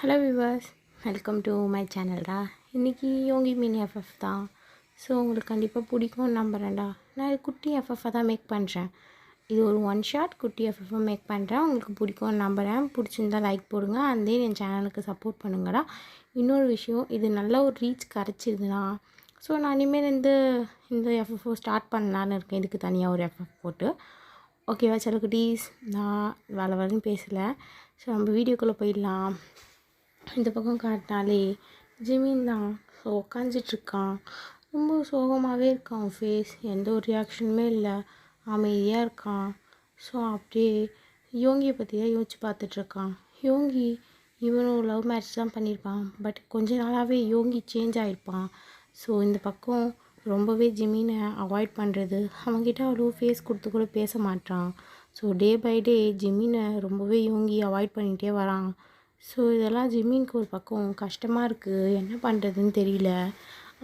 Hello viewers, welcome to my சேனல்டா. இன்றைக்கி யோகி மினி எஃப்எஃப் தான். ஸோ உங்களுக்கு கண்டிப்பாக பிடிக்கும்னு நம்புகிறேன்டா. நான் இது குட்டி எஃப்எஃபாக தான் மேக் பண்ணுறேன். இது ஒரு ஒன் ஷாட் குட்டி எஃப்எஃபாக மேக் பண்ணுறேன். உங்களுக்கு பிடிக்கும்னு நம்புகிறேன். பிடிச்சிருந்தா லைக் போடுங்க. அதே என் சேனலுக்கு சப்போர்ட் பண்ணுங்கடா. இன்னொரு விஷயம், இது நல்ல ஒரு ரீச் கிடச்சிதுண்ணா. ஸோ நான் இனிமேல் இந்த எஃப்எஃப்ஓ ஸ்டார்ட் பண்ணலான்னு இருக்கேன். இதுக்கு தனியாக ஒரு எஃப்எஃப் போட்டு. ஓகேவா செல்லக்குட்டீஸ்? நான் வேலைன்னு பேசலை. ஸோ நம்ம வீடியோக்குள்ளே போயிடலாம். இந்த பக்கம் காட்டினாலே ஜிமின் தான். ஸோ உக்காந்துட்ருக்கான். ரொம்ப சோகமாகவே இருக்கான். ஃபேஸ் எந்த ஒரு ரியாக்ஷனுமே இல்லை, அமைதியாக இருக்கான். ஸோ அப்படியே யோங்கியை பற்றி தான் யோசிச்சு பார்த்துட்ருக்கான். யோங்கி இவனும் லவ் மேரேஜ் தான் பண்ணியிருப்பான். பட் கொஞ்ச நாளாகவே யோங்கி சேஞ்ச் ஆகிருப்பான். ஸோ இந்த பக்கம் ரொம்பவே ஜிமினை அவாய்ட் பண்ணுறது, அவன்கிட்ட அவ்வளோ ஃபேஸ் கொடுத்து கூட பேச மாட்டான். ஸோ டே பை டே ஜிமினை ரொம்பவே யோங்கி அவாய்ட் பண்ணிகிட்டே வரான். ஸோ இதெல்லாம் ஜிமினுக்கு ஒரு பக்கம் கஷ்டமாக இருக்குது. என்ன பண்ணுறதுன்னு தெரியல.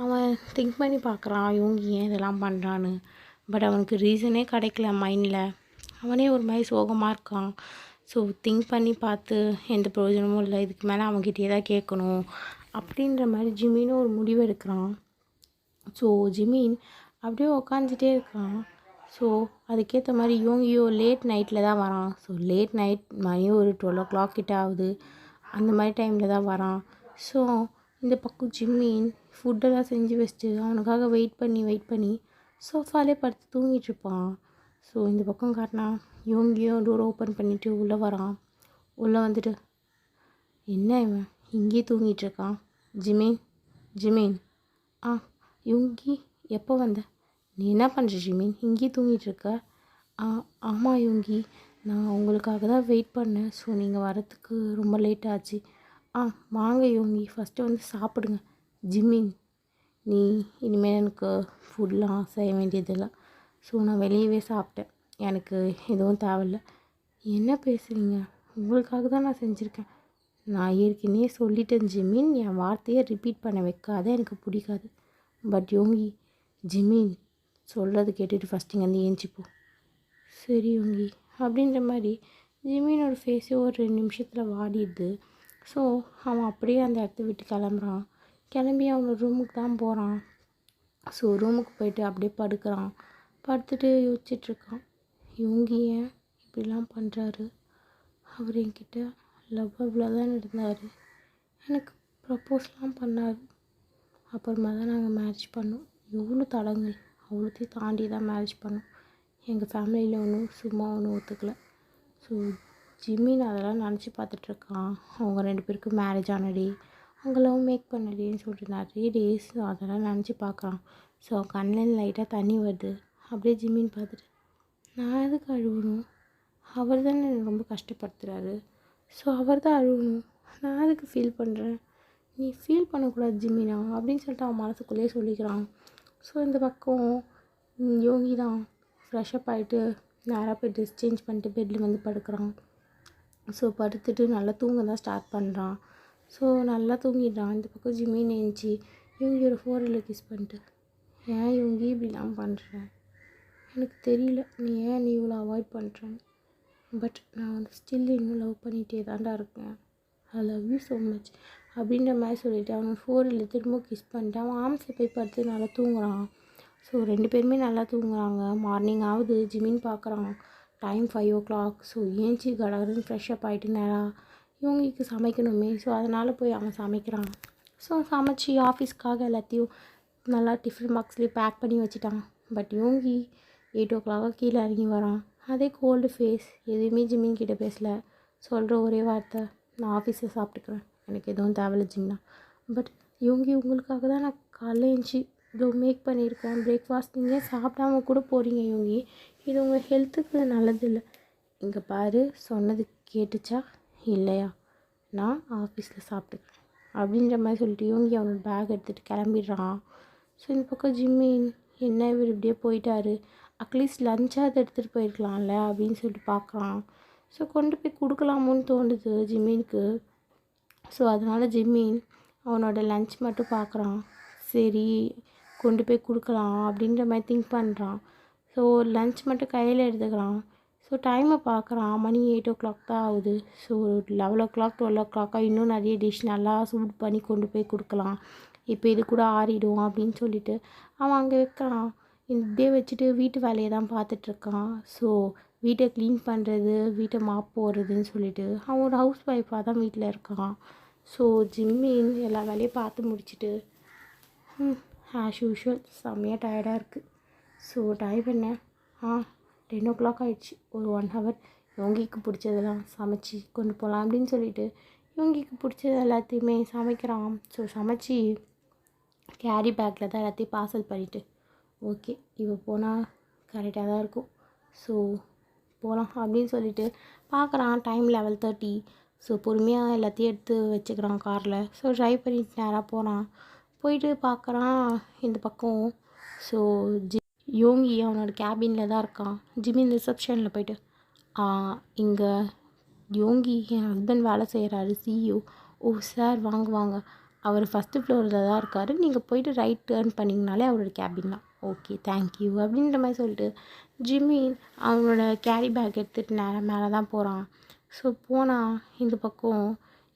அவன் திங்க் பண்ணி பார்க்குறான், யோங்கி ஏன் இதெல்லாம் பண்ணுறான்னு. பட் அவனுக்கு ரீசனே கிடைக்கல மைண்டில். அவனே ஒரு மாதிரி சோகமாக இருக்கான். ஸோ திங்க் பண்ணி பார்த்து எந்த பிரயோஜனமும் இல்லை. இதுக்கு மேலே அவன்கிட்டயே தான் கேட்கணும் அப்படின்ற மாதிரி ஜிமினும் ஒரு முடிவு எடுக்கிறான். ஸோ ஜிமின் அப்படியே உக்காந்துட்டே இருக்கான். ஸோ அதுக்கேற்ற மாதிரி யோங்கியோ லேட் நைட்டில் தான் வரான். ஸோ லேட் நைட் மணியும் ஒரு 12 o'clock கிட்ட ஆகுது. அந்த மாதிரி டைமில் தான் வரான். ஸோ இந்த பக்கம் ஜிமின் ஃபுட்டெல்லாம் செஞ்சு வச்சுட்டு அவனுக்காக வெயிட் பண்ணி சோஃபாலே படுத்து தூங்கிட்டுருப்பான். ஸோ இந்த பக்கம் காட்டினா யோங்கியும் டோர் ஓப்பன் பண்ணிவிட்டு உள்ளே வரான். உள்ளே வந்துட்டு, என்ன இவன் இங்கேயே தூங்கிட்டுருக்கான்? ஜிமின் ஜிமின் ஆ யோங்கி, எப்போ வந்த? நீ என்ன பண்ணுற ஜிமின், இங்கேயே தூங்கிட்டுருக்க? ஆமாம் யோங்கி, நான் உங்களுக்காக தான் வெயிட் பண்ணேன். ஸோ நீங்கள் வரத்துக்கு ரொம்ப லேட் ஆச்சு. வாங்க யோங்கி, ஃபஸ்ட்டு வந்து சாப்பிடுங்க. ஜிமின், நீ இனிமேல் எனக்கு ஃபுட்லாம் செய்ய வேண்டியதில்லை. ஸோ நான் வெளியவே சாப்பிட்டேன், எனக்கு எதுவும் தேவையில்லை. என்ன பேசுகிறீங்க? உங்களுக்காக தான் நான் செஞ்சுருக்கேன். நான் ஏற்கனவே சொல்லிட்டேன் ஜிமின், என் வார்த்தையை ரிப்பீட் பண்ண வைக்காத, எனக்கு பிடிக்காது. பட் யோங்கி, ஜிமின் சொல்கிறது கேட்டுட்டு ஃபஸ்ட் இங்கேருந்து ஏஞ்சிப்போ. சரி யோங்கி அப்படின்ற மாதிரி ஜிமினோட ஃபேஸே ஒரு 2 நிமிஷத்தில் வாடிடுது. ஸோ அவன் அப்படியே அந்த இடத்த விட்டு கிளம்புறான். கிளம்பி அவனோட ரூமுக்கு தான் போகிறான். ஸோ ரூமுக்கு போயிட்டு அப்படியே படுக்கிறான். படுத்துட்டு யோசிச்சிட்ருக்கான், யோங்கி ஏன் இப்படிலாம் பண்ணுறாரு? அவர் என்கிட்ட லவ்வபிளாக தான் இருந்தார். எனக்கு ப்ரப்போஸ்லாம் பண்ணார். அப்புறமா தான் நாங்கள் மேரேஜ் பண்ணோம். எவ்வளோ தடங்கள், அவ்வளோத்தையும் தாண்டி தான் மேரேஜ் பண்ணோம். எங்கள் ஃபேமிலியில் சும்மா ஒத்துக்கலை. ஸோ ஜிமின் அதெல்லாம் நினச்சி பார்த்துட்ருக்கான். அவங்க 2 பேருக்கும் மேரேஜ் ஆனடி, அவங்க லவ் மேக் பண்ணடின்னு சொல்லிட்டு நிறைய டேஸ் அதெல்லாம் நினச்சி பார்க்குறான். ஸோ கண்ணில் லைட்டாக தண்ணி வருது. அப்படியே ஜிமின் பார்த்துட்டு, நான் எதுக்கு அழுவணும்? அவர் தானே என்னை ரொம்ப கஷ்டப்படுத்துகிறாரு. ஸோ அவர் தான் அழுவணும், நான் எதுக்கு ஃபீல் பண்ணுறேன்? நீ ஃபீல் பண்ணக்கூடாது ஜிமினா அப்படின்னு சொல்லிட்டு அவன் மனசுக்குள்ளேயே சொல்லிக்கிறான். ஸோ இந்த பக்கம் யோகி தான் ஃப்ரெஷ்அப் ஆகிட்டு நேராக போய் ட்ரெஸ் சேஞ்ச் பண்ணிட்டு பெட்டில் வந்து படுக்கிறான். ஸோ படுத்துட்டு நல்லா தூங்க தான் ஸ்டார்ட் பண்ணுறான். ஸோ நல்லா தூங்கிடுறான். இந்த பக்கம் ஜிமின் ஏஞ்சி யோங்கியோட ஃபோரில் கிஸ் பண்ணிட்டு, ஏன் யோங்கி இப்படிலாம் பண்ணுறேன்? எனக்கு தெரியல நீ இவ்வளோ அவாய்ட் பண்ணுறேன்னு. பட் நான் வந்து ஸ்டில் இன்னும் லவ் பண்ணிகிட்டே தான்டா இருக்கேன். ஐ லவ் யூ ஸோ மச் அப்படின்ற மாதிரி சொல்லிவிட்டு அவன் ஃபோரில் திரும்ப கிஸ் பண்ணிட்டு அவன் ஆம்ஸில் போய் படுத்து நல்லா தூங்குறான். ஸோ 2 பேருமே நல்லா தூங்குறாங்க. மார்னிங் ஆகுது. ஜிமின் பார்க்குறான், டைம் 5 o'clock. ஸோ ஏஞ்சி கடகடன்னு ஃப்ரெஷ்அப் ஆகிட்டு நேராக இவங்களுக்கு சமைக்கணுமே. ஸோ அதனால் போய் அவன் சமைக்கிறான். ஸோ சமைச்சி ஆஃபீஸ்க்காக எல்லாத்தையும் நல்லா டிஃபன் பாக்ஸ்லேயே பேக் பண்ணி வச்சுட்டான். பட் யோங்கி 8 o'clock கீழே இறங்கி வரான். அதே கோல்டு ஃபேஸ், எதுவுமே ஜிமின் கிட்டே பேசலை. சொல்கிற ஒரே வார்த்தை, நான் ஆஃபீஸில் சாப்பிட்டுக்கிறேன், எனக்கு எதுவும் தேவையில்லை ஜிம்னா. பட் யோங்கி, உங்களுக்காக தான் நான் காலைல எழுந்துச்சி இதோ மேக் பண்ணியிருக்கேன் பிரேக்ஃபாஸ்ட். நீங்கள் சாப்பிடாம கூட போகிறீங்க யோங்கி, இது உங்கள் ஹெல்த்துக்கு நல்லதில்லை. இங்கே பாரு, சொன்னது கேட்டுச்சா இல்லையா? நான் ஆஃபீஸில் சாப்பிட்டுக்கிறேன் அப்படின்ற மாதிரி சொல்லிட்டு யோங்கி அவனோட பேக் எடுத்துகிட்டு கிளம்பிடுறான். ஸோ இந்த பக்கம் ஜிம்மின், என்ன இவர் இப்படியே போயிட்டாரு, அட்லீஸ்ட் லஞ்சாவது எடுத்துகிட்டு போயிருக்கலாம்ல அப்படின்னு சொல்லிட்டு பார்க்குறான். ஸோ கொண்டு போய் கொடுக்கலாமோன்னு தோணுது ஜிம்மினுக்கு. ஸோ அதனால் ஜிம்மின் அவனோட லஞ்ச் மட்டும் பார்க்குறான். சரி கொண்டு போய் கொடுக்கலாம் அப்படின்ற மாதிரி திங்க் பண்ணுறான். ஸோ லஞ்ச் மட்டும் கையில் எடுத்துக்கிறான். ஸோ டைமை பார்க்குறான், மணி 8 o'clock தான் ஆகுது. ஸோ 11 o'clock 12 o'clock இன்னும் நிறைய டிஷ் நல்லா சூட் பண்ணி கொண்டு போய் கொடுக்கலாம், இப்போ இது கூட ஆறிடும் அப்படின்னு சொல்லிட்டு அவன் அங்கே வைக்கிறான். இப்படியே வச்சுட்டு வீட்டு வேலையை தான் பார்த்துட்ருக்கான். ஸோ வீட்டை க்ளீன் பண்ணுறது, வீட்டை மாப் போடுறதுன்னு சொல்லிட்டு அவன் ஒரு ஹவுஸ் ஒய்ஃபாக தான் வீட்டில் இருக்கான். ஸோ ஜிம்மின் எல்லா வேலையும் பார்த்து முடிச்சுட்டு ஆஸ் யூஷுவல் செம்மையாக டயர்டாக இருக்குது. ஸோ டைம் என்ன 10 o'clock ஆகிடுச்சு. ஒரு 1 hour யோங்கிக்கு பிடிச்சதெல்லாம் சமைச்சி கொண்டு போகலாம் அப்படின்னு சொல்லிட்டு யோங்கிக்கு பிடிச்சது எல்லாத்தையுமே சமைக்கிறான். ஸோ சமைச்சி கேரி பேக்கில் தான் எல்லாத்தையும் பார்சல் பண்ணிவிட்டு ஓகே இப்போ போனால் கரெக்டாக தான் இருக்கும், ஸோ போகலாம் அப்படின்னு சொல்லிட்டு பார்க்குறான். டைம் 11:30. ஸோ பொறுமையாக எல்லாத்தையும் எடுத்து வச்சுக்கிறான் காரில். ஸோ ட்ரைவ் பண்ணிட்டு நேராக போகிறான். போயிட்டு பார்க்குறான் இந்த பக்கம். ஸோ யோங்கி அவனோட கேபினில் தான் இருக்கான். ஜிமின் ரிசப்ஷனில் போயிட்டு இங்கே யோங்கி என் ஹஸ்பண்ட் வேலை செய்கிறாரு, சிஇஓ. ஓ சார் வாங்க வாங்க, அவர் ஃபஸ்ட்டு ஃப்ளோரில் தான் இருக்கார், நீங்கள் போயிட்டு ரைட் டேர்ன் பண்ணிங்கனாலே அவரோட கேபின் தான். ஓகே தேங்க்யூ அப்படின்ற மாதிரி சொல்லிட்டு ஜிமின் அவனோட கேரி பேக் எடுத்துகிட்டு நேரம் மேலே தான் போகிறான். ஸோ போனால் இந்த பக்கம்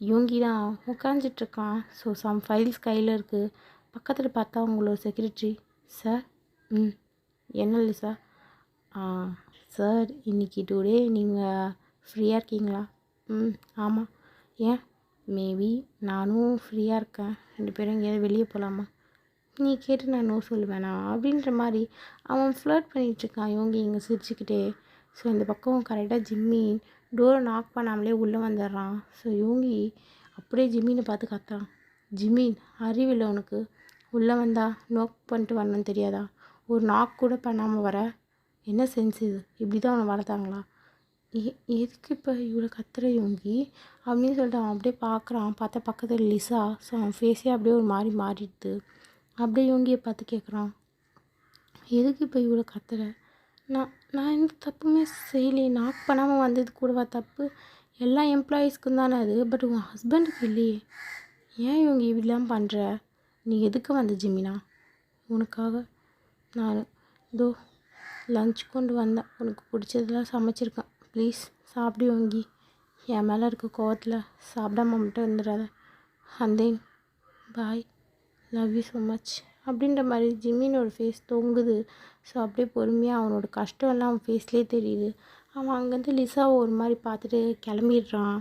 யோங்கி தான் உட்காந்துட்ருக்கான். ஸோ சம் ஃபைல்ஸ் கையில் இருக்குது. பக்கத்தில் பார்த்தா அவங்களோட செக்ரட்டரி. சார் என்ன இல்லை சார்? சார் இன்றைக்கி டுடே நீங்கள் ஃப்ரீயாக இருக்கீங்களா? ஆமாம். ஏன்? மேபி நானும் ஃப்ரீயாக இருக்கேன், 2 பேரும் எங்கேயாவது வெளியே போகலாமா? நீ கேட்டு நான் நோ சொல்லுவேனா அப்படின்ற மாதிரி அவன் ஃப்ளர்ட் பண்ணிகிட்ருக்கான். யோங்கி இங்கே சிரிச்சுக்கிட்டே. ஸோ இந்த பக்கம் கரெக்டாக ஜிம்மின் டோரை நாக் பண்ணாமலே உள்ளே வந்துடுறான். ஸோ யோங்கி அப்படியே ஜிம்மினை பார்த்து கத்துறான். ஜிம்மின் அறிவில்லை உனக்கு? உள்ளே வந்தா நோக் பண்ணிட்டு வரணும்னு தெரியாதா? ஒரு நாக் கூட பண்ணாமல் வர என்ன சென்ஸ் இது? இப்படி தான் அவனை வளர்த்தாங்களா? எதுக்கு இப்போ இவ்வளோ கத்துற யோங்கி அப்படின்னு சொல்லிட்டு அவன் அப்படியே பார்க்குறான். பார்த்தா பக்கத்தில் லிசா. ஸோ அவன் ஃபேஸே அப்படியே ஒரு மாதிரி மாறிடுது. அப்படியே யோங்கியை பார்த்து கேட்குறான், எதுக்கு இப்போ இவ்வளோ கத்துற? நான் எந்த தப்புமே செய்யலையே. நாக் பண்ணாமல் வந்தது கூடவா தப்பு? எல்லா எம்ப்ளாயீஸ்க்கும் தானே அது, பட் உங்கள் ஹஸ்பண்டுக்கு இல்லையே. ஏன் இவங்க இப்படிலாம் பண்ணுற? நீ எதுக்கு வந்த ஜிமினா? உனக்காக நான் இதோ லஞ்ச் கொண்டு வந்தேன், உனக்கு பிடிச்சதெல்லாம் சமைச்சிருக்கேன், ப்ளீஸ் சாப்பிடு யோங்கி. என் மேலே இருக்க கோவத்தில் சாப்பிடாம மட்டும் இருந்துடாத. அந்தேன் பாய், லவ் யூ ஸோ மச் அப்படின்ற மாதிரி ஜிம்மினோட ஃபேஸ் தொங்குது. ஸோ அப்படியே பொறுமையாக அவனோட கஷ்டம் எல்லாம் அவன் ஃபேஸ்லேயே தெரியுது. அவன் அங்கேருந்து லிசாவை ஒரு மாதிரி பார்த்துட்டு கிளம்பிடுறான்.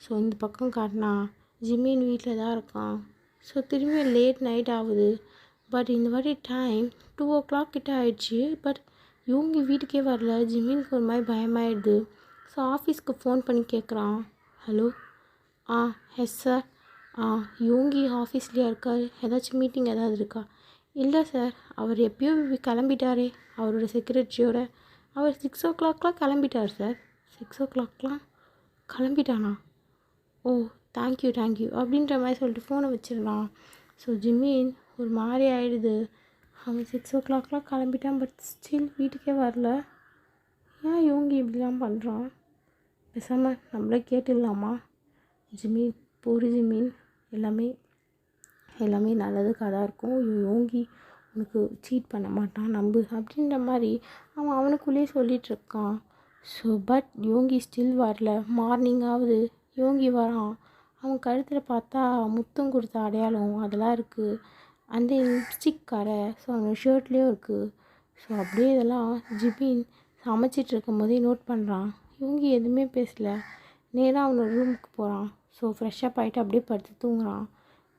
ஸோ இந்த பக்கம் காட்டினா ஜிம்மின் வீட்டில் தான் இருக்கான். ஸோ திரும்பி லேட் நைட் ஆகுது. பட் இந்த வாட்டி டைம் 2 o'clock கிட்ட ஆயிடுச்சு. பட் யோங்கி வீட்டுக்கே வரல. ஜிம்மினுக்கு ஒரு மாதிரி பயமாயிடுது. ஸோ ஆஃபீஸ்க்கு ஃபோன் பண்ணி கேட்குறான். Hello yes sir. யோங்கி ஆஃபீஸ்லேயே இருக்கார், ஏதாச்சும் மீட்டிங் ஏதாவது இருக்கா? இல்லை சார், அவர் எப்பயோ கிளம்பிட்டாரே அவரோட செக்ரட்டரியோட. அவர் 6 o'clockலாம் கிளம்பிட்டார் சார். 6 o'clockலாம் கிளம்பிட்டானா? ஓ தேங்க்யூ அப்படின்ற மாதிரி சொல்லிட்டு ஃபோனை வச்சிடலாம். ஸோ ஜிம்மின் ஒரு மாதிரி ஆகிடுது. அவன் 6 o'clockலாம் கிளம்பிட்டான், பட் ஸ்டில் வீட்டுக்கே வரல. ஏன் யோங்கி இப்படிலாம் பண்ணுறான்? பேசாமல் நம்மளே கேட்டுடலாமா? ஜிம்மின் போடு ஜிம்மின், எல்லாமே நல்லதுக்காக தான் இருக்கும். யோங்கி உனக்கு சீட் பண்ண மாட்டான் நம்பு அப்படின்ற மாதிரி அவனுக்குள்ளேயே சொல்லிகிட்ருக்கான். ஸோ பட் யோங்கி ஸ்டில் வரல. மார்னிங் ஆகுது, யோங்கி வரான். அவன் கழுத்தில் பார்த்தா முத்தம் கொடுத்த அடையாளம் அதெல்லாம் இருக்குது. அந்த லிப்ஸ்டிக் கடை ஸோ அவனோட ஷர்ட்லேயும் இருக்குது. ஸோ அப்படியே இதெல்லாம் ஜிம்மின் சமைச்சிட்டு இருக்கும் போதே நோட் பண்ணுறான். யோங்கி எதுவுமே பேசலை. நேராக அவனோட ரூமுக்கு போகிறான். ஸோ ஃப்ரெஷ்ஷப் ஆகிட்டு அப்படியே படுத்து தூங்குறான்.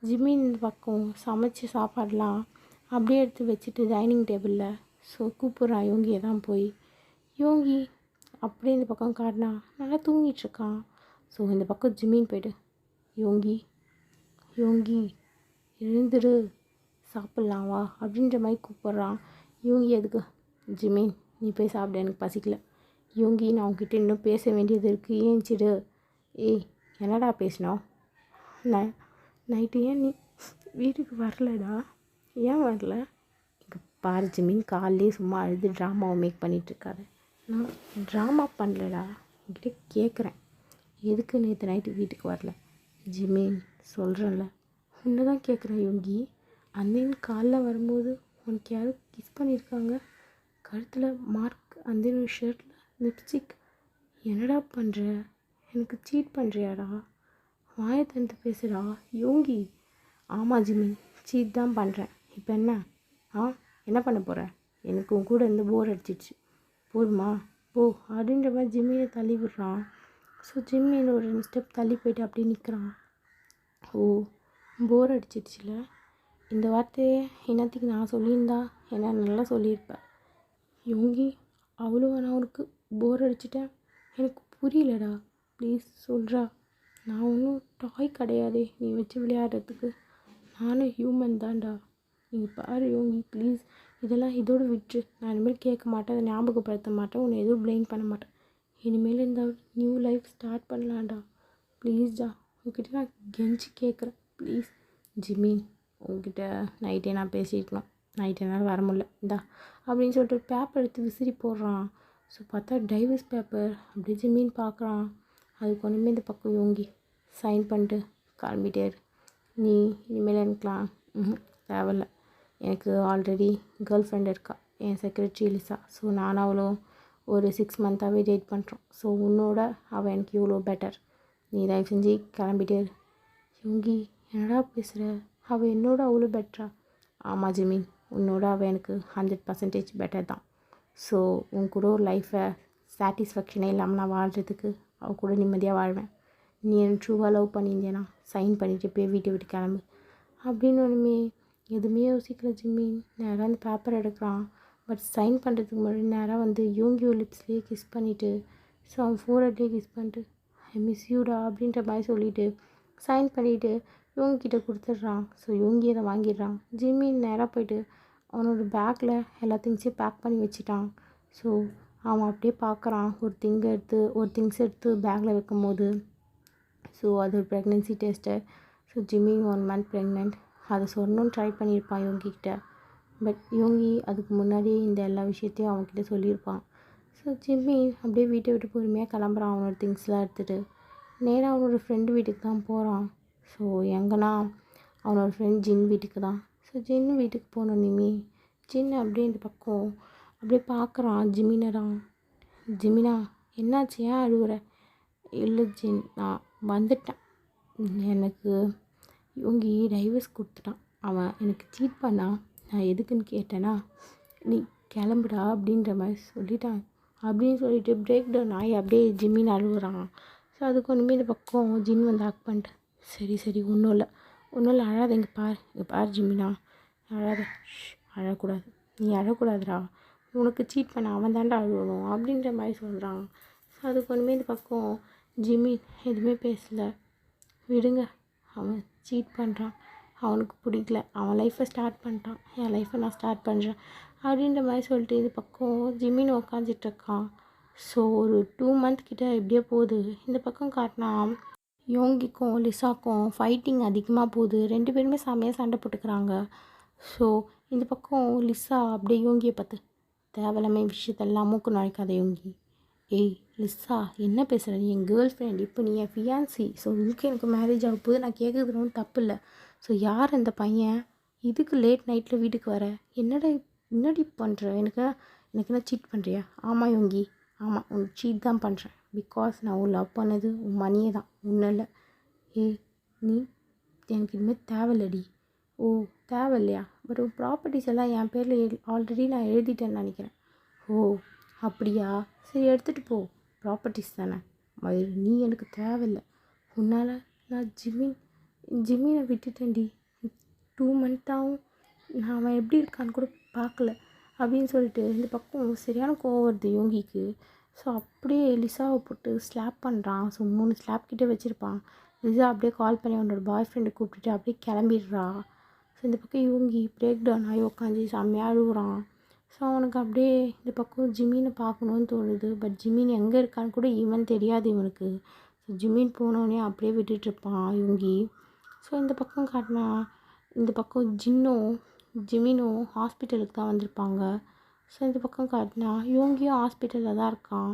ஜிம்மின் இந்த பக்கம் சமைச்ச சாப்பாடெலாம் அப்படியே எடுத்து வச்சுட்டு டைனிங் டேபிளில். ஸோ கூப்பிட்றான் யோங்கியை தான் போய். யோங்கி அப்படியே இந்த பக்கம் காட்டினா நல்லா தூங்கிட்டுருக்கான். ஸோ இந்த பக்கம் ஜிம்மின் போய்ட்டு யோங்கி எழுந்துரு சாப்பிட்லாம் வா அப்படின்ற மாதிரி கூப்பிட்றான். யோங்கி எதுக்கு? ஜிம்மின் நீ போய் சாப்பிட, எனக்கு பசிக்கல. யோங்கி நான் உங்ககிட்ட இன்னும் பேச வேண்டியது இருக்குது, ஏஞ்சிடு. ஏய் என்னடா பேசினோம்? நைட்டு ஏன் நீ வீட்டுக்கு வரலடா? ஏன் வரல? இங்கே பாரு ஜிம்மின், காலையிலே சும்மா அழுது ட்ராமாவை மேக் பண்ணிகிட்ருக்காரு. நான் ட்ராமா பண்ணலடா, உங்ககிட்ட கேட்குறேன் எதுக்கு நேற்று நைட்டு வீட்டுக்கு வரல? ஜிம்மின் சொல்கிறேன்ல, உன்னை தான் கேட்குறேன் யோங்கி. அந்தேன் காலைல வரும்போது உனக்கு யாரும் கிஸ் பண்ணியிருக்காங்க, கழுத்தில் மார்க், அந்தேன் ஷர்ட்டில் லிப்ஸ்டிக், என்னடா பண்ணுற? எனக்கு சீட் பண்ணுறியாடா? வாயை திறந்து பேசுடா யோங்கி. ஆமாம் ஜிமின், சீட் தான் பண்ணுறேன். இப்போ என்ன? என்ன பண்ண போகிற? எனக்கு உன் கூட இருந்து போர் அடிச்சிடுச்சு, போதுமா? போ அப்படின்ற மாதிரி ஜிம்மினை தள்ளி விடுறான். ஸோ ஜிம்மின் ஒரு 2 ஸ்டெப் தள்ளி போயிட்டு அப்படியே நிற்கிறான். ஓ, போர் அடிச்சிடுச்சுல? இந்த வார்த்தையை என்னத்துக்கு நான் சொல்லியிருந்தா என்ன நல்லா சொல்லியிருப்பேன். யோங்கி, அவ்வளோ நான் உனக்கு போர் அடிச்சிட்டேன்? எனக்கு புரியலடா, ப்ளீஸ் சொல்கிறா. நான் ஒன்றும் டாய் கிடையாதே நீ வச்சு விளையாடுறதுக்கு. நானும் ஹியூமன் தான்டா. நீங்கள் பாரு யோங்கி, ப்ளீஸ் இதெல்லாம் இதோடு விட்டுரு. நான் இனிமேல் கேட்க மாட்டேன், அதை ஞாபகப்படுத்த மாட்டேன், உன்னை எதுவும் ப்ளேம் பண்ண மாட்டேன். இனிமேல் இந்த நியூ லைஃப் ஸ்டார்ட் பண்ணலாம்டா. ப்ளீஸ்டா, உங்ககிட்ட நான் கெஞ்சி கேட்குறேன், ப்ளீஸ். ஜிமின், உங்ககிட்ட நைட்டே நான் பேசியிருக்கணும், நைட் என்னால் வர முடியல இந்தா அப்படின்னு சொல்லிட்டு ஒரு பேப்பர் எடுத்து விசிறி போடுறான். ஸோ பார்த்தா டைவர்ஸ் பேப்பர். அப்படியே ஜிமின் பார்க்குறான். அதுக்கு ஒன்றுமே இந்த பக்கம் யோங்கி சைன் பண்ணிட்டு கிளம்பிட்டார். நீ இனிமேல் எனக்குலாம் தேவையில்ல. எனக்கு ஆல்ரெடி கேர்ள் ஃப்ரெண்ட் இருக்கா, என் செக்ரட்டரி லிசா. ஸோ நானும் அவளும் ஒரு 6 மந்த்தாகவே டேட் பண்ணுறோம். ஸோ உன்னோட அவள் எனக்கு இவ்வளோ பெட்டர். நீ தயவு செஞ்சு கிளம்பிட்டார். யோங்கி, என்னடா பேசுகிற? அவள் என்னோட அவ்வளோ பெட்டரா? ஆமாம் ஜிமின், உன்னோட அவள் எனக்கு 100% பெட்டர் தான். ஸோ உன் கூட ஒரு லைஃப்பை சாட்டிஸ்ஃபேக்ஷனே இல்லாமல் நான் வாழ்கிறதுக்கு அவள் கூட நிம்மதியாக வாழ்வேன். நீ என் ட்ரூவாக லவ் பண்ணியிருந்தேனா சைன் பண்ணிவிட்டு போய் வீட்டை விட்டு கிளம்பு அப்படின்னு. ஒன்றுமே எதுவுமே யோசிக்கல ஜிம்மின். நேராக அந்த பேப்பர் எடுக்கிறான். பட் சைன் பண்ணுறதுக்கு முன்னாடி நேராக வந்து யோங்கியோ லிப்ஸ்லேயே கிஸ் பண்ணிவிட்டு, ஸோ அவன் ஃபோர்ஹெட்லேயே கிஸ் பண்ணிட்டு ஐ மிஸ் யூடா அப்படின்ற மாதிரி சொல்லிவிட்டு சைன் பண்ணிவிட்டு யோங்கிக்கிட்ட கொடுத்துட்றான். ஸோ யோங்கி அதை வாங்கிடுறான். ஜிம்மின் நேராக போயிட்டு அவனோட பேக்கில் எல்லா திங்ஸையும் பேக் பண்ணி வச்சுட்டான். ஸோ அவன் அப்படியே பார்க்குறான். ஒரு திங்ஸ் எடுத்து பேக்கில் வைக்கும் போது ஸோ அது ஒரு pregnancy test. So Jimin 1 month pregnant. அதை சொல்லணும்னு ட்ரை பண்ணியிருப்பான் யோங்கிக்கிட்ட. பட் யோங்கி அதுக்கு முன்னாடியே இந்த எல்லா விஷயத்தையும் அவன்கிட்ட சொல்லியிருப்பான். ஸோ ஜிம்மின் அப்படியே வீட்டை விட்டு பொறுமையாக கிளம்புறான். அவனோட திங்ஸ்லாம் எடுத்துகிட்டு நேராக அவனோட ஃப்ரெண்டு வீட்டுக்கு தான் போகிறான். ஸோ எங்கன்னா அவனோட ஃப்ரெண்ட் ஜின் வீட்டுக்கு தான். ஸோ ஜின் வீட்டுக்கு போனோம். ஜின் அப்படியே இந்த பக்கம் அப்படியே பார்க்குறான் ஜிமினரான். ஜிமினா, என்னாச்சு, ஏன் அழுகுற? இல்லை ஜின், நான் வந்துட்டேன். எனக்கு யோங்கி டைவர்ஸ் கொடுத்துட்டான். அவன் எனக்கு சீட் பண்ணான். நான் எதுக்குன்னு கேட்டேன்னா, நீ கிளம்புடா அப்படின்ற மாதிரி சொல்லிட்டான் அப்படின்னு சொல்லிட்டு பிரேக் டவுன் ஆகி அப்படியே ஜிம்மின் அழுகுறான். ஸோ அதுக்கு ஒன்றுமே இந்த பக்கம் ஜின் வந்து ஆக்ட் பண்ணிட்டு, சரி ஒன்றும் இல்லை அழாத, இங்கே பார் ஜிம்மினா, அழாத, அழக்கூடாது, நீ அழக்கூடாதுடா, உனக்கு சீட் பண்ண அவன் தாண்டா அழுகணும் அப்படின்ற மாதிரி சொல்கிறான். ஸோ அதுக்கு ஒன்றுமே இந்த பக்கம் ஜிம்மின் எதுவுமே பேசலை. விடுங்க, அவன் சீட் பண்ணுறான், அவனுக்கு பிடிக்கல, அவன் லைஃப்பை ஸ்டார்ட் பண்ணிட்டான், என் லைஃப்பை நான் ஸ்டார்ட் பண்ணுறேன் அப்படின்ற மாதிரி சொல்லிட்டு இது பக்கம் ஜிம்மின் உக்காந்துட்ருக்கான். ஸோ ஒரு 2 மந்த் கிட்ட எப்படியே போகுது. இந்த பக்கம் காட்டினா யோங்கிக்கும் லிசாக்கும் ஃபைட்டிங் அதிகமாக போகுது. 2 பேருமே செமையாக சண்டை போட்டுக்கிறாங்க. ஸோ இந்த பக்கம் லிசா அப்படியே யோங்கியை பார்த்து, தேவையில்லாம விஷயத்தெல்லாம் மூக்கு நுழைக்காத யோங்கி. ஏய் லிசா, என்ன பேசுகிற? நீ என் கேர்ள் ஃப்ரெண்ட், இப்போ நீ என் ஃபியான்சி. ஸோ இதுக்கு எனக்கு மேரேஜ் ஆக போது, நான் கேட்குறது ஒன்றும் தப்பு இல்லை. ஸோ யார் அந்த பையன்? இதுக்கு லேட் நைட்டில் வீட்டுக்கு வர? என்னடி பண்ணுற? எனக்கு என்ன சீட் பண்ணுறியா? ஆமாம் யோங்கி, ஆமாம், உனக்கு சீட் தான் பண்ணுறேன். பிகாஸ் நான் உன் லவ் பண்ணது உன் மணியை தான், ஒன்றும் இல்லை. ஏய் நீ எனக்கு இனிமேல் தேவையில்லடி. ஓ தேவையில்லையா? பட் உன் ப்ராப்பர்ட்டிஸ் எல்லாம் என் பேரில் ஆல்ரெடி நான் எழுதிட்டேன்னு நினைக்கிறேன். ஓ அப்படியா? சரி எடுத்துகிட்டு போ, ப்ராப்பர்ட்டிஸ் தானே. நீ எனக்கு தேவையில்லை. உன்னால் நான் ஜிம்மினை விட்டுட்டேன்டி. 2 மந்த்தாகவும் நான் அவன் எப்படி இருக்கான்னு கூட பார்க்கல அப்படின்னு சொல்லிட்டு இந்த பக்கம் சரியான கோவம் வருது யோங்கிக்கு. ஸோ அப்படியே லிசாவை போட்டு ஸ்லாப் பண்ணுறான். ஸோ 3 ஸ்லாப் கிட்டே வச்சுருப்பான். லிசா அப்படியே கால் பண்ணி அவனோட பாய் ஃப்ரெண்டை கூப்பிட்டுட்டு அப்படியே கிளம்பிடுறா. ஸோ இந்த பக்கம் யோங்கி பிரேக் டவுன் ஆகி உட்காந்து செம்மையாக அழுகுறான். ஸோ அவனுக்கு அப்படியே இந்த பக்கம் ஜிம்மினை பார்க்கணுன்னு தோணுது. பட் ஜிம்மின் எங்கே இருக்கான்னு கூட ஈவன் தெரியாது இவனுக்கு. ஸோ ஜிம்மின் போனோடனே அப்படியே விட்டுட்ருப்பான் யோங்கி. ஸோ இந்த பக்கம் காட்டினா இந்த பக்கம் ஜிம்மினும் ஹாஸ்பிட்டலுக்கு தான் வந்திருப்பாங்க. ஸோ இந்த பக்கம் காட்டினா யோங்கியும் ஹாஸ்பிட்டலில் தான் இருக்கான்.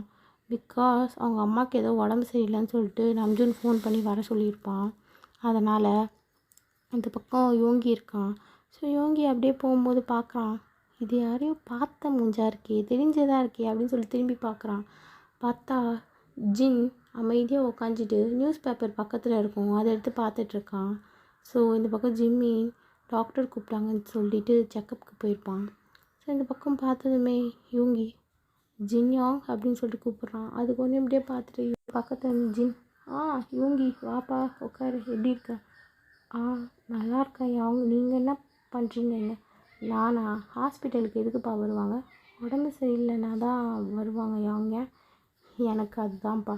பிகாஸ் அவங்க அம்மாவுக்கு ஏதோ உடம்பு சரியில்லைன்னு சொல்லிட்டு நம்ஜூன் ஃபோன் பண்ணி வர சொல்லியிருப்பான். அதனால் இந்த பக்கம் யோங்கி இருக்கான். ஸோ யோங்கி அப்படியே போகும்போது பார்க்குறான், இது யாரையும் பார்த்த மூஞ்சா இருக்கே, தெரிஞ்சதாக இருக்கே அப்படின்னு சொல்லி திரும்பி பார்க்குறான். பார்த்தா ஜின் அமைதியாக உக்காந்துட்டு நியூஸ் பேப்பர் பக்கத்தில் இருக்கும், அதை எடுத்து பார்த்துட்ருக்கான். ஸோ இந்த பக்கம் ஜிம்மி டாக்டர் கூப்பிட்டாங்கன்னு சொல்லிட்டு செக்கப்புக்கு போயிருப்பான். ஸோ இந்த பக்கம் பார்த்ததுமே யோங்கி ஜின்யாங் அப்படின்னு சொல்லிட்டு கூப்பிட்றான். அது கொஞ்சம் இப்படியே பார்த்துட்டு பக்கத்தில் ஜின், யோங்கி வாப்பா உட்காரு, எப்படி இருக்க? நல்லா இருக்கேன் யாங், நீங்கள் என்ன பண்ணுறீங்க? நானா? ஹாஸ்பிட்டலுக்கு எதுக்குப்பா வருவாங்க? உடம்பு சரியில்லைன்னா தான் வருவாங்க யாங்க. எனக்கு அதுதான்ப்பா.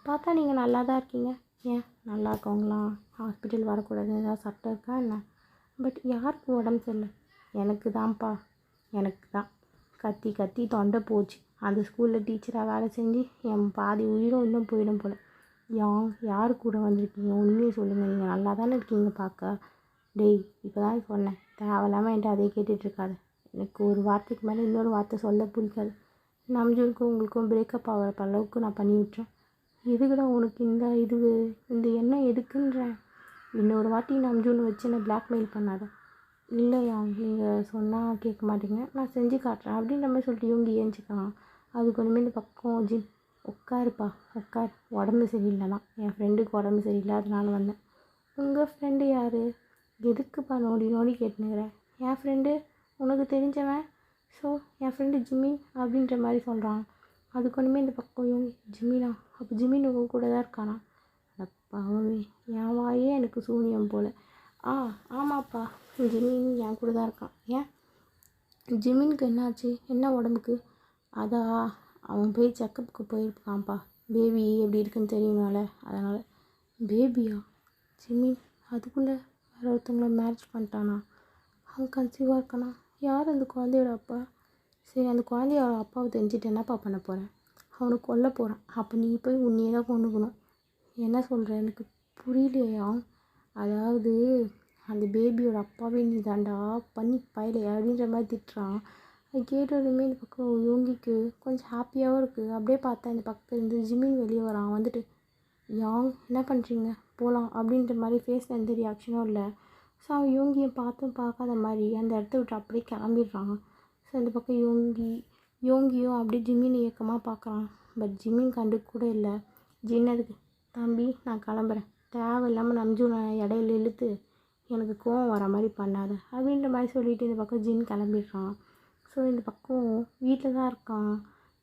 பார்த்தா நீங்கள் நல்லா தான் இருக்கீங்க. ஏன் நல்லா இருக்கவங்களாம் ஹாஸ்பிட்டல் வரக்கூடாதுன்னு ஏதாவது சட்டம் இருக்கா என்ன? பட் யாருக்கு உடம்பு சரியில்லை? எனக்கு தான்ப்பா, எனக்கு தான். கத்தி கத்தி தொண்டை போச்சு. அந்த ஸ்கூலில் டீச்சராக வேலை செஞ்சு என் பாதி உயிரும் இன்னும் போயிடும் போல். யார் கூட வந்திருக்கீங்க? உண்மையை சொல்லுங்கள், நீங்கள் நல்லா தானே இருக்கீங்க பார்க்க. டேய், இப்போ தான் சொன்னேன், தேவையில்லாமல் என்கிட்ட அதே கேட்டுட்ருக்காது. எனக்கு ஒரு வார்த்தைக்கு மேலே இன்னொரு வார்த்தை சொல்ல பிடிக்காது. நம்ஜூனுக்கும் உங்களுக்கும் பிரேக்கப் ஆகிற அளவுக்கு நான் பண்ணி விட்டுறேன். எதுக்குடா உனக்கு இந்த எண்ணம் எதுக்குன்றேன். இன்னொரு வாட்டி நம்ஜூன் வச்சு என்னை பிளாக்மெயில் பண்ணாத. இல்லையா, நீங்கள் சொன்னால் கேட்க மாட்டீங்க, நான் செஞ்சு காட்டுறேன் அப்படின்ற மாதிரி சொல்லிட்டு இவங்க ஏஞ்சிக்கலாம். அதுக்கு ஒன்றுமே இந்த பக்கம் ஜின், உட்காருப்பா உட்கார், உடம்பு சரியில்லைனா என் ஃப்ரெண்டுக்கு உடம்பு சரியில்லை அதனால வந்தேன். உங்கள் ஃப்ரெண்டு யார்? எதுக்குப்பா நோண்டி நோண்டி கேட்டுனுக்கிறேன்? என் ஃப்ரெண்டு உனக்கு தெரிஞ்சவன். ஸோ என் ஃப்ரெண்டு ஜிம்மின் அப்படின்ற மாதிரி சொல்கிறான். அதுக்கு ஒன்றுமே இந்த பக்கம் இவங்க, ஜிம்மினா? அப்போ ஜிம்மின் உங்கள் கூட தான் இருக்கானா? அப்பாவே, என் வாயே எனக்கு சூனியம் போல். ஆமாப்பா, ஜிம்மின் என் கூட தான் இருக்கான். ஏன் ஜிம்மினுக்கு என்னாச்சு? என்ன உடம்புக்கு? அவன் போய் செக்கப்புக்கு போயிருக்கான்ப்பா. பேபி எப்படி இருக்குன்னு தெரியணும்ல, அதனால். பேபியா? ஜிம்மின் அதுக்குள்ளே வேறு ஒருத்தவங்கள மேரேஜ் பண்ணிட்டானா? அவன் கன்சீவாக இருக்கானா? யார் அந்த குழந்தையோட அப்பா? சரி, அந்த குழந்தையோட அப்பாவை தெரிஞ்சுட்டு என்னப்பா பண்ண போகிறேன்? அவனுக்கு கொல்ல போகிறான். அப்போ நீ போய் உன்னையே தான் கொண்டுக்கணும். என்ன சொல்கிற? எனக்கு புரியலையா? அதாவது அந்த பேபியோட அப்பாவே நீ தாண்டா, பண்ணி பயலை அப்படின்ற மாதிரி திட்டுறான். அது கேட்டதுமே இந்த பக்கம் யோங்கிக்கு கொஞ்சம் ஹாப்பியாகவும் இருக்குது. அப்படியே பார்த்தா இந்த பக்கத்தில் இருந்து ஜிம்மின் வெளியே வரான். வந்துட்டு, யாங் என்ன பண்ணுறீங்க, போகலாம் அப்படின்ற மாதிரி ஃபேஸில் எந்த ரியாக்ஷனும் இல்லை. ஸோ அவன் யோங்கியை பார்த்தும் பார்க்காத மாதிரி அந்த இடத்த விட்டு அப்படியே கிளம்பிடுறான். ஸோ இந்த பக்கம் யோங்கியும் அப்படியே ஜிம்மின் இயக்கமாக பார்க்குறான். பட் ஜிம்மின் கண்டுக்க கூட இல்லை. ஜின்னதுக்கு, தம்பி நான் கிளம்புறேன், தேவையில்லாமல் நம்ஜூனை இடையில இழுத்து எனக்கு கோவம் வர மாதிரி பண்ணாத அப்படின்ற மாதிரி சொல்லிவிட்டு இந்த பக்கம் ஜின் கிளம்பிடுறான். ஸோ இந்த பக்கம் வீட்டில் தான் இருக்கான்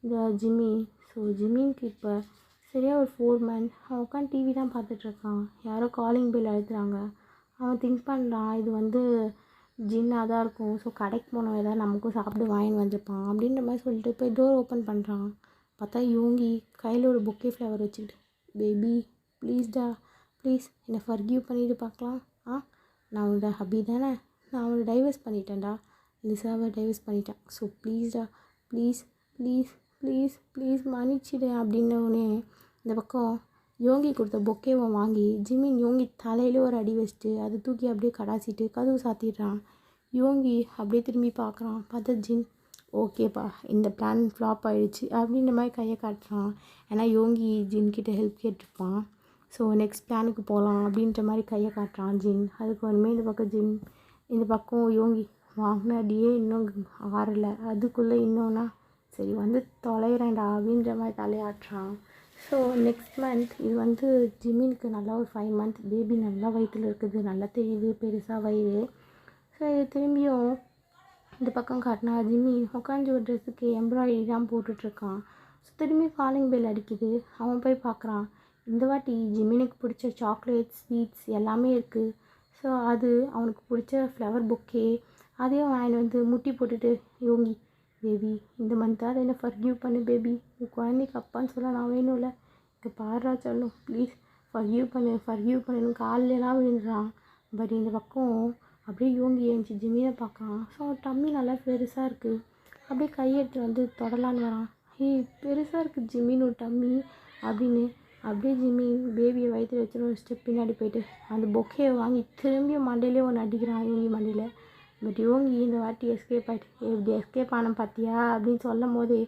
இந்த ஜிம்மி. ஸோ ஜிம்மின்க்கு இப்போ சரியாக ஒரு 4 months அவன் உட்காந்து டிவி தான் பார்த்துட்ருக்கான். யாரோ காலிங் பெல் அழுத்துறாங்க. அவன் திங்க் பண்ணுறான், இது ஜின்னாக தான் இருக்கும். ஸோ கடைக்கு போனோம், ஏதாவது நமக்கும் சாப்பிட்டு வாங்கின்னு வந்திருப்பான் அப்படின்ற மாதிரி சொல்லிட்டு போய் டோர் ஓப்பன் பண்ணுறான். பார்த்தா யோங்கி கையில் ஒரு பொக்கே ஃப்ளவர் வச்சுக்கிட்டு, பேபி ப்ளீஸ்டா, ப்ளீஸ் என்னை ஃபர்கிவ் பண்ணிவிட்டு பார்க்கலாம். நான் அவனோட ஹபி தானே, நான் அவனை டைவர்ஸ் பண்ணிட்டேன்டா, லிசாவை டைவர்ஸ் பண்ணிட்டேன். ஸோ ப்ளீஸ்டா, ப்ளீஸ் ப்ளீஸ் ப்ளீஸ் ப்ளீஸ் மன்னிச்சிடு அப்படின்னோடனே இந்த பக்கம் யோங்கி கொடுத்த பொக்கேவை வாங்கி ஜிம்மின் யோங்கி தலையிலே ஒரு அடி வச்சுட்டு அதை தூக்கி அப்படியே கடாசிட்டு கதவு சாத்திடுறான். யோங்கி அப்படியே திரும்பி பார்க்குறான். பார்த்தா ஜின், ஓகேப்பா இந்த பிளான் ஃப்ளாப் ஆகிடுச்சு அப்படின்ற மாதிரி கையை காட்டுறான். ஏன்னா யோங்கி ஜின்கிட்ட ஹெல்ப் கேட்டிருப்பான். ஸோ நெக்ஸ்ட் பிளானுக்கு போகலாம் அப்படின்ற மாதிரி கையை காட்டுறான் ஜின். அதுக்கு ஒன்றுமே இந்த பக்கம் ஜின், இந்த பக்கம் யோங்கி வாங்கின அடியே இன்னும் ஆறலை, அதுக்குள்ளே இன்னொன்னா சரி தொலைகிறேன்டா அப்படின்ற மாதிரி தலையாட்டுறான். ஸோ நெக்ஸ்ட் மந்த் இது ஜிம்மினுக்கு நல்லா ஒரு 5 months பேபி நல்லா வயிற்றில் இருக்குது, நல்லா தெரியுது பெருசாக வயிறு. ஸோ இது திரும்பியும் இந்த பக்கம் காட்டினா ஜிம்மி உட்காந்து ஒரு ட்ரெஸ்ஸுக்கு எம்ப்ராய்டரி தான் போட்டுட்ருக்கான். ஸோ திரும்பி காலிங் பெல் அடிக்குது. அவன் போய் பார்க்குறான். இந்த வாட்டி ஜிம்மினுக்கு பிடிச்ச சாக்லேட்ஸ் ஸ்வீட்ஸ் எல்லாமே இருக்குது. ஸோ அது அவனுக்கு பிடிச்ச ஃப்ளவர் பொக்கே அதையும் வாங்கிட்டு முட்டி போட்டுட்டு, யோங்கி பேபி இந்த மந்த்தாவது என்ன ஃபர்கிவ் பண்ணு பேபி, உன் குழந்தைக்கு அப்பான்னு சொல்ல நான் வேணும்ல, இங்கே பாடுறா சொல்லும், ப்ளீஸ் ஃபர்கிவ் பண்ணுன்னு காலிலலாம் விழுந்துறான். பட் இந்த பக்கம் அப்படியே யோங்கி ஏஞ்சி ஜிம்மியை பார்க்குறான். ஸோ டம்மி நல்லா பெருசாக இருக்குது. அப்படியே கையெடுத்து தொடலான்னு வரான். பெருசாக இருக்குது ஜிம்மின்னு ஒரு டம்மி அப்படின்னு. அப்படியே ஜிம்மின் பேபியை வயிற்றுல வச்சுட்டு ஒரு ஸ்டெப் பின்னாடி போயிட்டு அந்த பொக்கையை வாங்கி திரும்பியும் மண்டையிலே ஒன்று அடிக்கிறான் யோங்கி மண்டையில். பட் யோங்கி இந்த வாட்டி எஸ்கேப் ஆகிட்டு, எப்படி எஸ்கேப் ஆன பார்த்தியா அப்படின்னு சொல்லும் போதே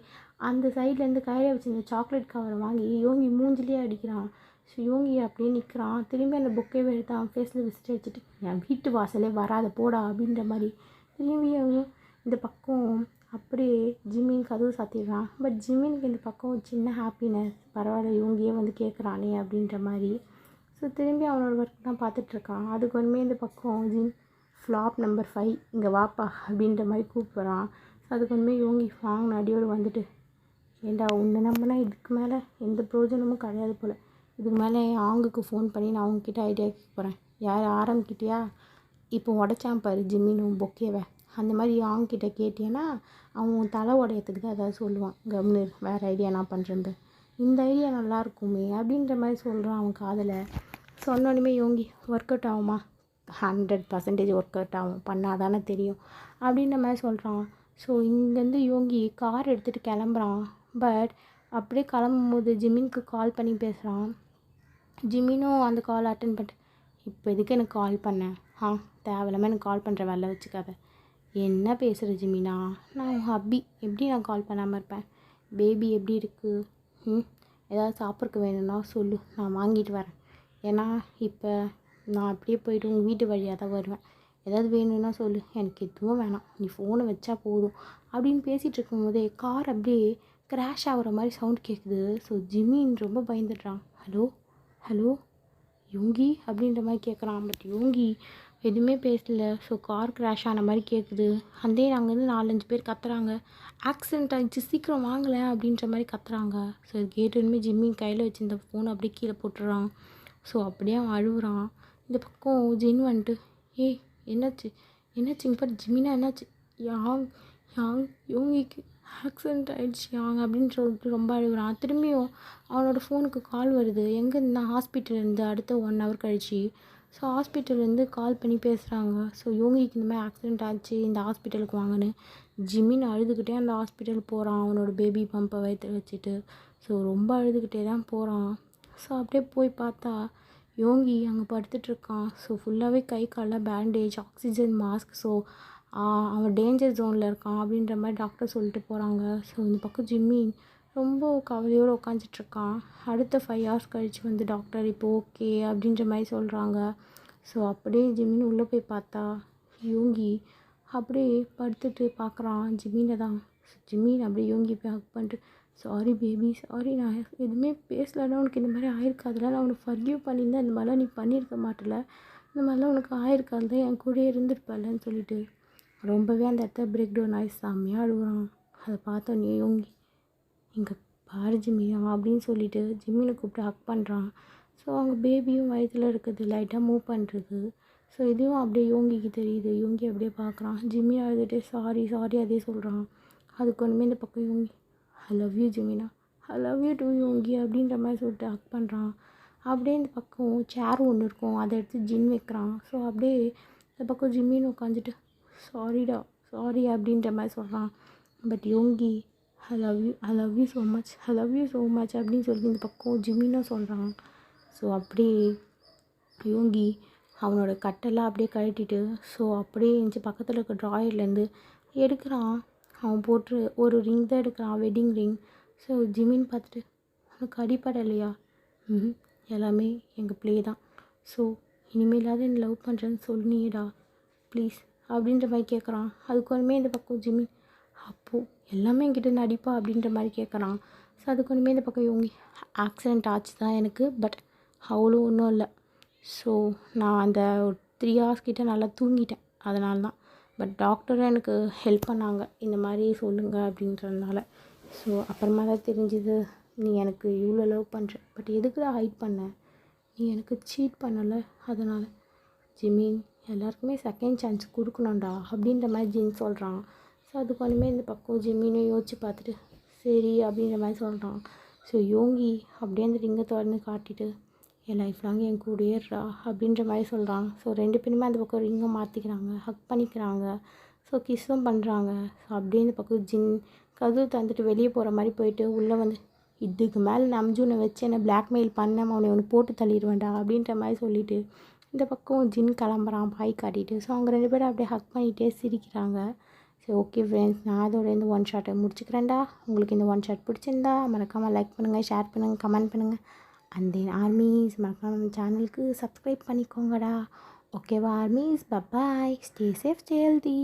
அந்த சைட்லேருந்து கையில் வச்சுருந்த சாக்லேட் கவரை வாங்கி யோங்கி மூஞ்சிலேயே அடிக்கிறான். ஸோ யோங்கி அப்படியே நிற்கிறான். திரும்பி அந்த பொக்கையை எடுத்து அவன் ஃபேஸில் விசிட்டு வச்சுட்டு, என் வீட்டு வாசலே வராத போடா அப்படின்ற மாதிரி திரும்பியும் இந்த பக்கம் அப்படியே ஜிமின் கதவு சாத்திடுறான். பட் ஜிமினுக்கு இந்த பக்கம் ஒரு சின்ன ஹாப்பினஸ், பரவாயில்ல இவங்கியே வந்து கேட்குறானே அப்படின்ற மாதிரி. ஸோ திரும்பி அவனோட ஒர்க் தான் பார்த்துட்ருக்கான். அதுக்கு ஒன்றுமே இந்த பக்கம் ஜின் ஃப்ளாப் நம்பர் 5 இங்கே வாப்பா அப்படின்ற மாதிரி கூப்பிட்றான். ஸோ அதுக்கு ஒன்றுமே யோங்கி வாங்கின அடியோடு வந்துட்டு, ஏண்டா உன்னை நம்பினா இதுக்கு மேலே எந்த பிரயோஜனமும் கிடையாது போல், இதுக்கு மேலே என் ஆங்குக்கு ஃபோன் பண்ணி நான் அவங்கக்கிட்ட ஐடியா கேட்க போகிறேன். யார் ஆரம்பிக்கிட்டியா? இப்போ உடச்சான் பாரு ஜிம்மினும் பொக்கேவை, அந்த மாதிரி அவங்கக்கிட்ட கேட்டியன்னா அவன் தலை உடையத்துக்கு தான் ஏதாவது சொல்லுவான். கம்னு வேறு ஐடியா நான் பண்ணுறேன், இந்த ஐடியா நல்லா இருக்குமே அப்படின்ற மாதிரி சொல்கிறான் அவன் காதில். சொன்னோன்னுமே யோங்கி ஒர்க் அவுட் ஆகுமா? 100% ஒர்க் அவுட் ஆகும், பண்ணால் தானே தெரியும் அப்படின்ற மாதிரி சொல்கிறான். ஸோ இங்கேருந்து யோங்கி கார் எடுத்துகிட்டு கிளம்புறான். பட் அப்படியே கிளம்பும்போது ஜிமினுக்கு கால் பண்ணி பேசுகிறான். ஜிமினும் அந்த கால் அட்டன் பண்ணிட்டு, இப்போ எதுக்கு எனக்கு கால் பண்ணேன்? தேவையில்லாமல் எனக்கு கால் பண்ணுற வேலை வச்சுக்காத. என்ன பேசுகிற ஜிமினா? நான் உன் ஹப்பி, எப்படி நான் கால் பண்ணாமல் இருப்பேன்? பேபி எப்படி இருக்குது? ஏதாவது சாப்பிட்றக்கு வேணும்னா சொல்லு, நான் வாங்கிட்டு வரேன். ஏன்னா இப்போ நான் அப்படியே போய்ட்டு உங்கள் வீட்டு வழியாக தான் வருவேன். ஏதாவது வேணும்னா சொல்லு, எனக்கு எதுவும் வேணாம், நீ ஃபோனை வச்சா போதும் அப்படின்னு பேசிகிட்டு இருக்கும்போதே கார் அப்படியே க்ராஷ் ஆகிற மாதிரி சவுண்ட் கேட்குது. ஸோ ஜிமின் ரொம்ப பயந்துடுறான். ஹலோ ஹலோ யோங்கி அப்படின்ற மாதிரி கேட்குறான். பட் யோங்கி எதுவுமே பேசல. ஸோ கார் க்ராஷ் ஆன மாதிரி கேட்குது. அதே அங்கேருந்து 4-5 பேர் கத்துறாங்க, ஆக்சிடென்ட் ஆகிடுச்சு சீக்கிரம் வாங்கலை அப்படின்ற மாதிரி கத்துறாங்க. ஸோ இது கேட்டோன்னுமே ஜிம்மின் கையில் வச்சுருந்த ஃபோனை அப்படியே கீழே போட்டுடுறான். ஸோ அப்படியே அவன் அழுகுறான். இந்த பக்கம் ஜின் வந்துட்டு, ஏய் என்னாச்சு என்னாச்சுங்க பாரு ஜிமினா, என்னாச்சு? யாங் யாங் யோங்கிக்கு ஆக்சிடென்ட் ஆகிடுச்சு யாங் அப்படின்னு சொல்லிட்டு ரொம்ப அழுகுறான். திரும்பியும் அவனோட ஃபோனுக்கு கால் வருது. எங்கேருந்தா? ஹாஸ்பிட்டல்லேருந்து. அடுத்த 1 hour கழிச்சு ஸோ ஹாஸ்பிட்டல்லேருந்து கால் பண்ணி பேசுகிறாங்க. ஸோ யோங்கிக்கு இந்த மாதிரி ஆக்சிடென்ட் ஆச்சு, இந்த ஹாஸ்பிட்டலுக்கு வாங்கன்னு. ஜிமின் அழுதுகிட்டே அந்த ஹாஸ்பிட்டல் போகிறான், அவனோட பேபி பம்பை வயிற்று வச்சுட்டு. ஸோ ரொம்ப அழுதுகிட்டே தான் போகிறான். ஸோ அப்படியே போய் பார்த்தா யோங்கி அங்கே படுத்துட்ருக்கான். ஸோ ஃபுல்லாகவே கை காலில் பேண்டேஜ், ஆக்சிஜன் மாஸ்க். ஸோ அவன் டேஞ்சர் ஜோனில் இருக்கான் அப்படின்ற மாதிரி டாக்டர் சொல்லிட்டு போகிறாங்க. ஸோ இந்த பக்கம் ஜிம்மின் ரொம்ப கவலையோடு உட்காந்துட்ருக்கான். அடுத்த 5 hours கழித்து வந்து டாக்டர் இப்போ ஓகே அப்படின்ற மாதிரி சொல்கிறாங்க. ஸோ அப்படியே ஜிம்மின் உள்ளே போய் பார்த்தா யோங்கி அப்படியே படுத்துட்டு பார்க்குறான் ஜிம்மினை தான். ஜிம்மின் அப்படியே யோங்கி போய் ஹக் பண்ணிட்டு, சாரி பேபி, சாரி, நான் எதுவுமே பேசலைன்னா உனக்கு இந்த மாதிரி ஆயிருக்காதுல, நான் உனக்கு ஃபர்கிவ் பண்ணியிருந்தேன், இந்த மாதிரிலாம் நீ பண்ணியிருக்க மாட்டல, இந்த மாதிரிலாம் உனக்கு ஆயிருக்காது, என் கூடயே இருந்திருப்பலன்னு சொல்லிட்டு ரொம்பவே அந்த இடத்த பிரேக் டவுன் ஆகி செம்மையாக அழுகுறான். அதை பார்த்தோன்னே யோங்கி இங்கே பாரு ஜிம்மியா அப்படின்னு சொல்லிட்டு ஜிம்மினை கூப்பிட்டு ஹக் பண்ணுறான். ஸோ அவங்க பேபியும் வயிற்றில் இருக்குது, லைட்டாக மூவ் பண்ணுறது. ஸோ இதுவும் அப்படியே யோங்கிக்கு தெரியுது. யோங்கி அப்படியே பார்க்குறான். ஜிம்மி அழுதுட்டு சாரி சாரி அதே சொல்கிறான். அதுக்கு ஒன்றுமே இந்த பக்கம் யோங்கி, ஐ லவ் யூ ஜிமினா, I love you too Yoongi அப்படின்ற மாதிரி சொல்லிட்டு ஹக் பண்ணுறான். அப்படியே இந்த பக்கம் சேர் ஒன்று இருக்கும், அதை எடுத்து ஜின் வைக்கிறான். ஸோ அப்படியே இந்த பக்கம் ஜிம்மின்னு உட்காந்துட்டு சாரிடா சாரி அப்படின்ற மாதிரி சொல்கிறான். But யோங்கி I love you, I love you so much, I love you so much அப்படின்னு சொல்லி இந்த பக்கம் ஜிம்மினும் சொல்கிறான். ஸோ அப்படியே யோங்கி அவனோட கட்டெல்லாம் அப்படியே கழட்டிட்டு ஸோ அப்படியே எஞ்சி பக்கத்தில் இருக்க ட்ராயர்லேருந்து எடுக்கிறான். அவன் போட்டு ஒரு ரிங் தான் எடுக்கிறான், வெட்டிங் ரிங். ஸோ ஜிமின் பார்த்துட்டு, உனக்கு அடிப்படலையா? எல்லாமே எங்கள் ப்ளே தான். ஸோ இனிமேலாவது என்ன லவ் பண்ணுறேன்னு சொன்னியேடா ப்ளீஸ் அப்படின்ற மாதிரி கேட்குறான். அதுக்கு ஒன்றுமே இந்த பக்கம் ஜிமின், அப்போது எல்லாமே என்கிட்ட நடிப்பா அப்படின்ற மாதிரி கேட்குறான். ஸோ அதுக்கு ஒன்றுமே இந்த பக்கம் யோங்கி, ஆக்சிடெண்ட் ஆச்சு தான் எனக்கு, பட் அவ்வளோ ஒன்றும் இல்லை. ஸோ நான் அந்த ஒரு 3 hours கிட்டே நல்லா தூங்கிட்டேன், அதனால தான். பட் டாக்டரும் எனக்கு ஹெல்ப் பண்ணாங்க, இந்த மாதிரி சொல்லுங்கள் அப்படின்றதுனால. ஸோ அப்புறமா தான் தெரிஞ்சுது, நீ எனக்கு இவ்வளோ லவ் பண்ணுற, பட் எதுக்கு தான் ஹைட் பண்ண? நீ எனக்கு சீட் பண்ணலை, அதனால். ஜிமின் எல்லாருக்குமே செகண்ட் சான்ஸ் கொடுக்கணும்டா அப்படின்ற மாதிரி ஜின் சொல்கிறான். ஸோ அதுக்கு ஒன்றுமே இந்த பக்கம் ஜிம்மினும் யோசிச்சு பார்த்துட்டு சரி அப்படின்ற மாதிரி சொல்கிறான். ஸோ யோங்கி அப்படியே அந்த ரிங்கை தொடர்ந்து காட்டிட்டு, என் லைஃப் லாங் என் கூடயே இருடா அப்படின்ற மாதிரி சொல்கிறான். ஸோ 2 பேருமே அந்த பக்கம் ரிங்கை மாற்றிக்கிறாங்க, ஹக் பண்ணிக்கிறாங்க. ஸோ கிஸ்ஸும் பண்ணுறாங்க. ஸோ அப்படியே இந்த பக்கம் ஜின் கதவு தந்துட்டு வெளியே போகிற மாதிரி போயிட்டு உள்ளே வந்து, இதுக்கு மேலே நம்ஜூனை வச்சு என்னை பிளாக்மெயில் பண்ண அவனை ஒன்று போட்டு தள்ளிடுவேன்டா அப்படின்ற மாதிரி சொல்லிவிட்டு இந்த பக்கம் ஜின் கிளம்புறான் பாய் காட்டிட்டு. ஸோ அவங்க 2 பேரும் அப்படியே ஹக் பண்ணிகிட்டே சிரிக்கிறாங்க. ஸோ ஓகே ஃப்ரெண்ட்ஸ், நான் அதோட இந்த 1 ஷாட்டை முடிச்சுக்கிறேன்டா. உங்களுக்கு இந்த 1 ஷாட் பிடிச்சிருந்தா மறக்காமல் லைக் பண்ணுங்கள், ஷேர் பண்ணுங்கள், கமெண்ட் பண்ணுங்கள். அண்ட் தென் ஆர்மீஸ் மறக்காம நம்ம சேனலுக்கு சப்ஸ்கிரைப் பண்ணிக்கோங்கடா. ஓகேவா armies? Bye bye, stay safe, stay healthy.